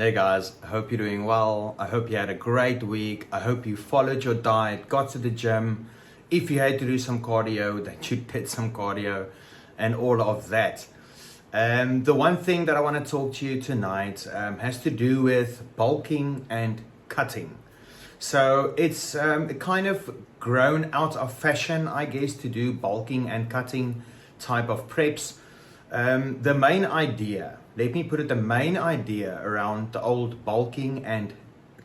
Hey guys, I hope you're doing well. I hope you had a great week. I hope you followed your diet, got to the gym. If you had to do some cardio, that you did some cardio and all of that. The one thing that I want to talk to you tonight has to do with bulking and cutting. So it's kind of grown out of fashion, I guess, to do bulking and cutting type of preps. The main idea, let me put it, the main idea around the old bulking and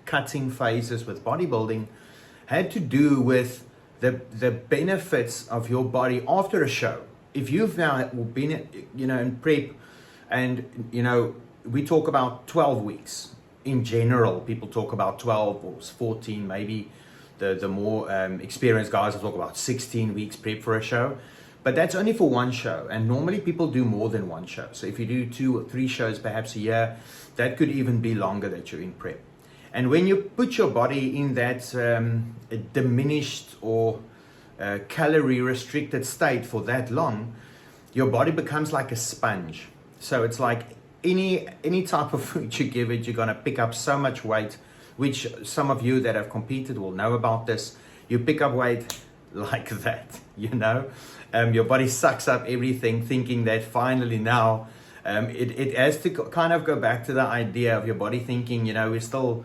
cutting phases with bodybuilding had to do with the benefits of your body after a show. If you've now been, in prep, and, we talk about 12 weeks. In general, people talk about 12 or 14, maybe the more experienced guys will talk about 16 weeks prep for a show. But that's only for one show, and normally people do more than one show. So if you do 2 or 3 shows perhaps a year, that could even be longer that you're in prep. And when you put your body in that diminished or calorie restricted state for that long, your body becomes like a sponge. So it's like any type of food you give it, you're gonna pick up so much weight, which some of you that have competed will know about this. You pick up weight like that, your body sucks up everything, thinking that finally now it has to kind of go back to the idea of your body thinking, we're still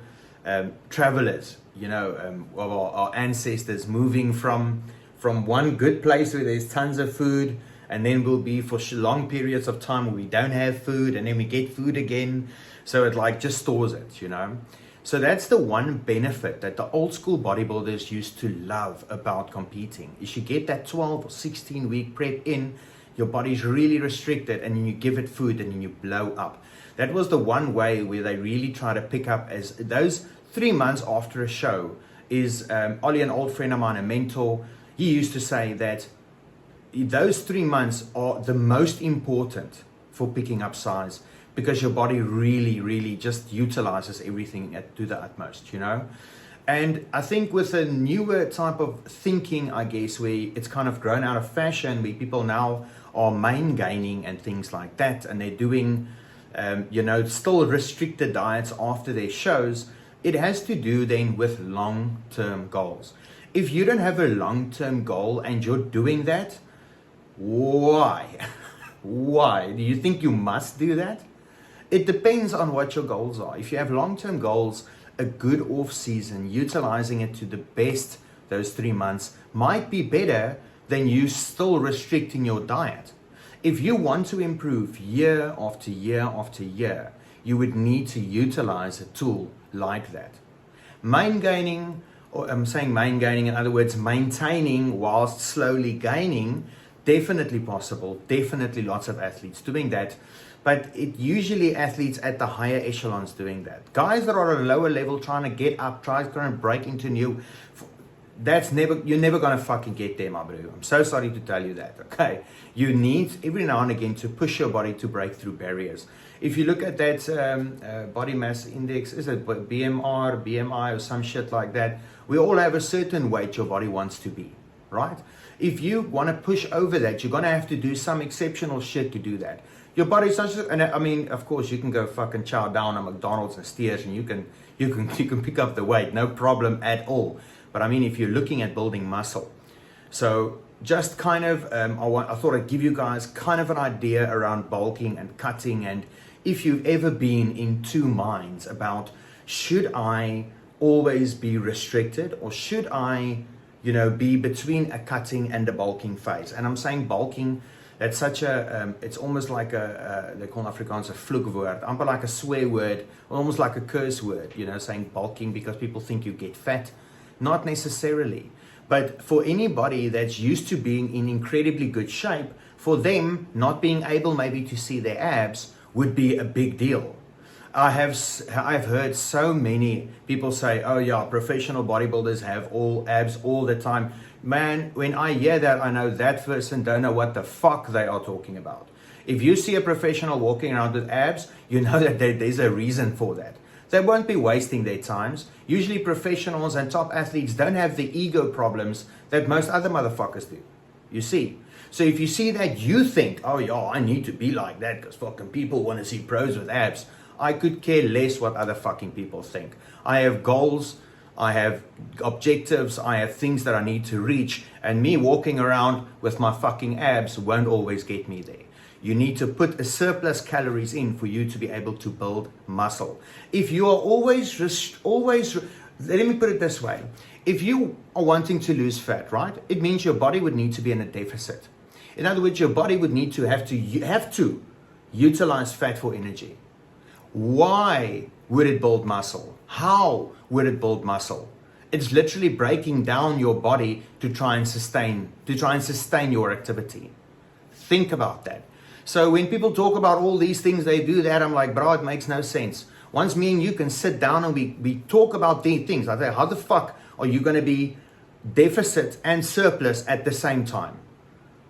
travelers, of our ancestors moving from one good place where there's tons of food, and then we'll be for long periods of time where we don't have food, and then we get food again. So it just stores it, So that's the one benefit that the old school bodybuilders used to love about competing, is you get that 12 or 16 week prep in, your body's really restricted, and then you give it food and then you blow up. That was the one way where they really try to pick up, as those 3 months after a show is, Ollie, an old friend of mine, a mentor, he used to say that those 3 months are the most important for picking up size, because your body really just utilizes everything to the utmost, And I think with a newer type of thinking, I guess, where it's kind of grown out of fashion, where people now are main gaining and things like that, and they're doing, still restricted diets after their shows, it has to do then with long-term goals. If you don't have a long-term goal and you're doing that, why? Why? Do you think you must do that? It depends on what your goals are. If you have long-term goals, a good off-season, utilizing it to the best those 3 months might be better than you still restricting your diet. If you want to improve year after year after year, you would need to utilize a tool like that. Main gaining, or I'm saying main gaining, in other words, maintaining whilst slowly gaining, definitely possible, definitely lots of athletes doing that. But it usually athletes at the higher echelons doing that. Guys that are at a lower level trying to get up, trying to break into new, you're never going to fucking get there, my bro. I'm so sorry to tell you that, okay? You need every now and again to push your body to break through barriers. If you look at that body mass index, is it BMR, BMI or some shit like that, we all have a certain weight your body wants to be, right? If you want to push over that, you're going to have to do some exceptional shit to do that. Your body's such a, and I mean, of course, you can go fucking chow down on McDonald's and Steers, and you can pick up the weight, no problem at all. But I mean, if you're looking at building muscle, so just kind of, I thought I'd give you guys kind of an idea around bulking and cutting, and if you've ever been in two minds about, should I always be restricted, or should I, be between a cutting and a bulking phase? And I'm saying bulking, that's such a, it's almost like they call in Afrikaans a vloekwoord, amper like a swear word, almost like a curse word, saying bulking because people think you get fat. Not necessarily. But for anybody that's used to being in incredibly good shape, for them, not being able maybe to see their abs would be a big deal. I've heard so many people say, oh yeah, professional bodybuilders have all abs all the time. Man, when I hear that, I know that person don't know what the fuck they are talking about. If you see a professional walking around with abs, you know that there's a reason for that. They won't be wasting their times. Usually professionals and top athletes don't have the ego problems that most other motherfuckers do. You see? So if you see that, you think, oh yeah, I need to be like that because fucking people want to see pros with abs. I could care less what other fucking people think. I have goals, I have objectives, I have things that I need to reach, and me walking around with my fucking abs won't always get me there. You need to put a surplus calories in for you to be able to build muscle. If you are always, let me put it this way. If you are wanting to lose fat, right, it means your body would need to be in a deficit. In other words, your body would need to have to utilize fat for energy. Why would it build muscle? How would it build muscle? It's literally breaking down your body to try and sustain your activity. Think about that. So when people talk about all these things, they do that, I'm like, bro, it makes no sense. Once me and you can sit down and we talk about these things, I say, how the fuck are you going to be deficit and surplus at the same time?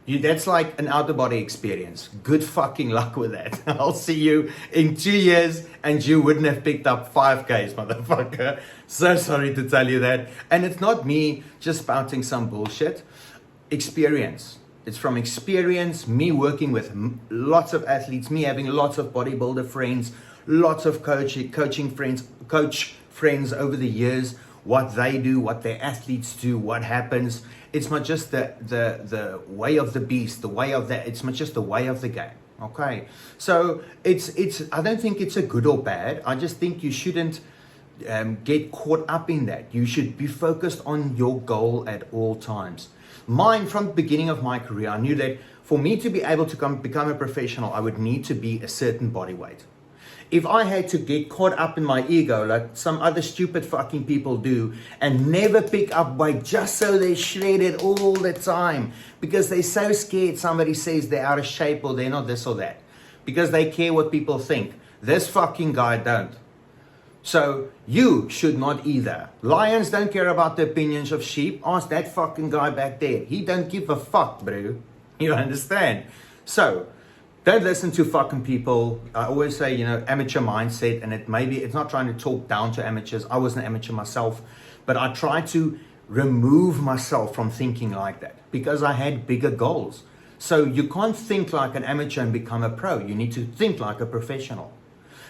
That's like an out-of-body experience. Good fucking luck with that. I'll see you in 2 years and you wouldn't have picked up 5Ks, motherfucker. So sorry to tell you that. And it's not me just spouting some bullshit. Experience. It's from experience, me working with lots of athletes, me having lots of bodybuilder friends, lots of coaching friends, coach friends over the years, what they do, what their athletes do, what happens. It's not just the way of the beast, the way of that. It's not just the way of the game. Okay, so it's. I don't think it's a good or bad. I just think you shouldn't get caught up in that. You should be focused on your goal at all times. Mine, from the beginning of my career, I knew that for me to be able to become a professional, I would need to be a certain body weight. If I had to get caught up in my ego like some other stupid fucking people do and never pick up weight just so they're shredded all the time because they're so scared somebody says they're out of shape or they're not this or that because they care what people think. This fucking guy don't. So you should not either. Lions don't care about the opinions of sheep. Ask that fucking guy back there. He don't give a fuck, bro. You understand? So don't listen to fucking people. I always say, amateur mindset, and it's not trying to talk down to amateurs. I was an amateur myself, but I try to remove myself from thinking like that because I had bigger goals. So you can't think like an amateur and become a pro. You need to think like a professional.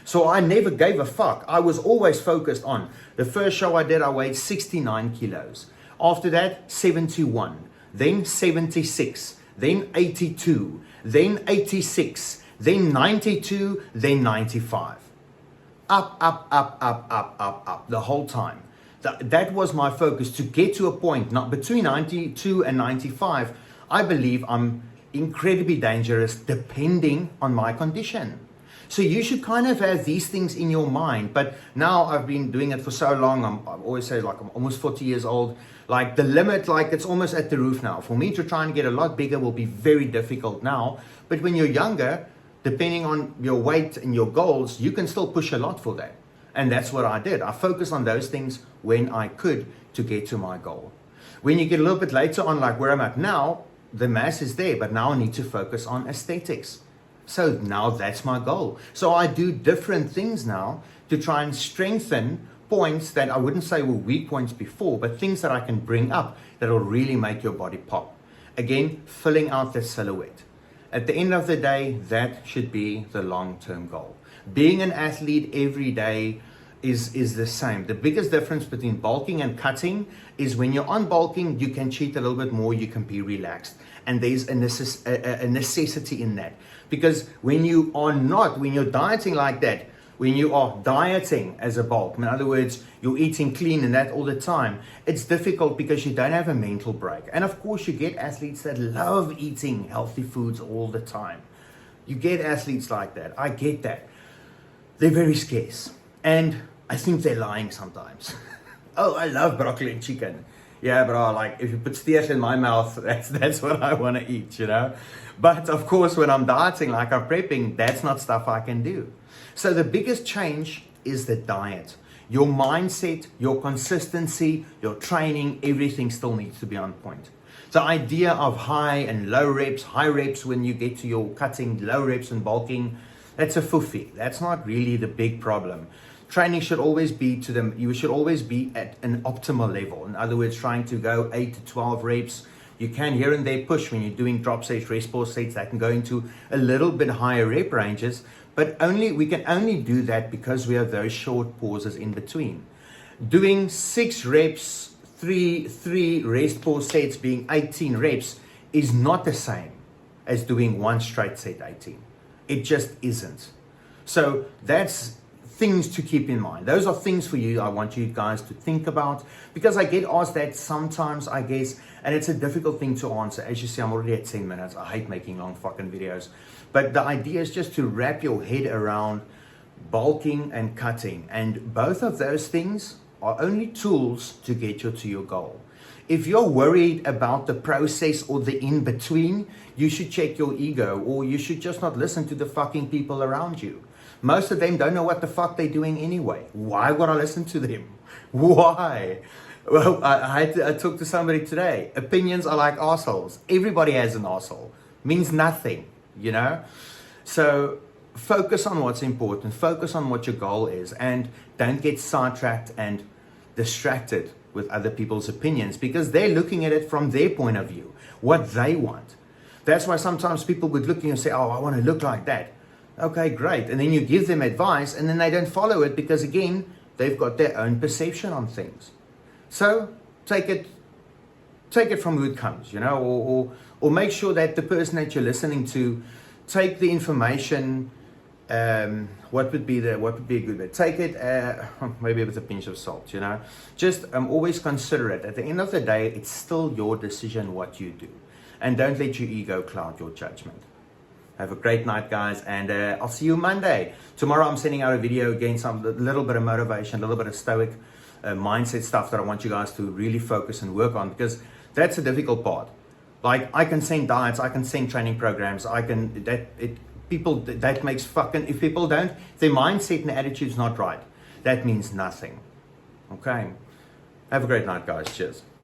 So I never gave a fuck. I was always focused on the first show I did, I weighed 69 kilos. After that, 71, then 76, then 82, then 86, then 92, then 95. Up, the whole time. That was my focus, to get to a point, not between 92 and 95. I believe I'm incredibly dangerous depending on my condition. So you should kind of have these things in your mind. But now I've been doing it for so long. I always say I'm almost 40 years old. Like the limit, it's almost at the roof now. For me to try and get a lot bigger will be very difficult now. But when you're younger, depending on your weight and your goals, you can still push a lot for that. And that's what I did. I focused on those things when I could to get to my goal. When you get a little bit later on, like where I'm at now, the mass is there, but now I need to focus on aesthetics. So now that's my goal. So I do different things now to try and strengthen points that I wouldn't say were weak points before, but things that I can bring up that will really make your body pop. Again, filling out the silhouette. At the end of the day, that should be the long-term goal. Being an athlete every day is the same. The biggest difference between bulking and cutting is when you're on bulking, you can cheat a little bit more, you can be relaxed. And there's a necessity in that. Because when you're dieting like that, when you are dieting as a bulk, in other words, you're eating clean and that all the time, it's difficult because you don't have a mental break. And of course, you get athletes that love eating healthy foods all the time. You get athletes like that. I get that. They're very scarce. And I think they're lying sometimes. Oh, I love broccoli and chicken. Yeah, bro, if you put steers in my mouth, that's what I want to eat, But of course, when I'm dieting, like I'm prepping, that's not stuff I can do. So the biggest change is the diet. Your mindset, your consistency, your training, everything still needs to be on point. The idea of high and low reps, high reps when you get to your cutting, low reps and bulking, that's a foofy. That's not really the big problem. Training should always be you should always be at an optimal level. In other words, trying to go 8 to 12 reps. You can here and there push when you're doing drop sets, rest pause sets. That can go into a little bit higher rep ranges. But we can only do that because we have those short pauses in between. Doing 6 reps, three rest pause sets being 18 reps is not the same as doing 1 straight set 18. It just isn't. So that's things to keep in mind. Those are things for you I want you guys to think about, because I get asked that sometimes, I guess, and it's a difficult thing to answer. As you see, I'm already at 10 minutes. I hate making long fucking videos. But the idea is just to wrap your head around bulking and cutting. And both of those things are only tools to get you to your goal. If you're worried about the process or the in-between, you should check your ego, or you should just not listen to the fucking people around you. Most of them don't know what the fuck they're doing anyway. Why would I listen to them? Why? Well, I talked to somebody today. Opinions are like assholes. Everybody has an asshole. Means nothing, you know? So focus on what's important. Focus on what your goal is. And don't get sidetracked and distracted with other people's opinions, because they're looking at it from their point of view, what they want. That's why sometimes people would look at you and say, oh, I want to look like that. Okay, great. And then you give them advice and then they don't follow it because, again, they've got their own perception on things. So take it from who it comes, you know, or make sure that the person that you're listening to, take the information. What would be a good way? Take it maybe with a pinch of salt, you know. Just always consider it. At the end of the day, it's still your decision what you do, and don't let your ego cloud your judgment. Have a great night, guys, and I'll see you Monday. Tomorrow I'm sending out a video again, a little bit of motivation, a little bit of stoic mindset stuff that I want you guys to really focus and work on, because that's a difficult part. Like, I can send diets, I can send training programs, that makes fucking, if people don't, if their mindset and attitude's not right, that means nothing. Okay? Have a great night, guys. Cheers.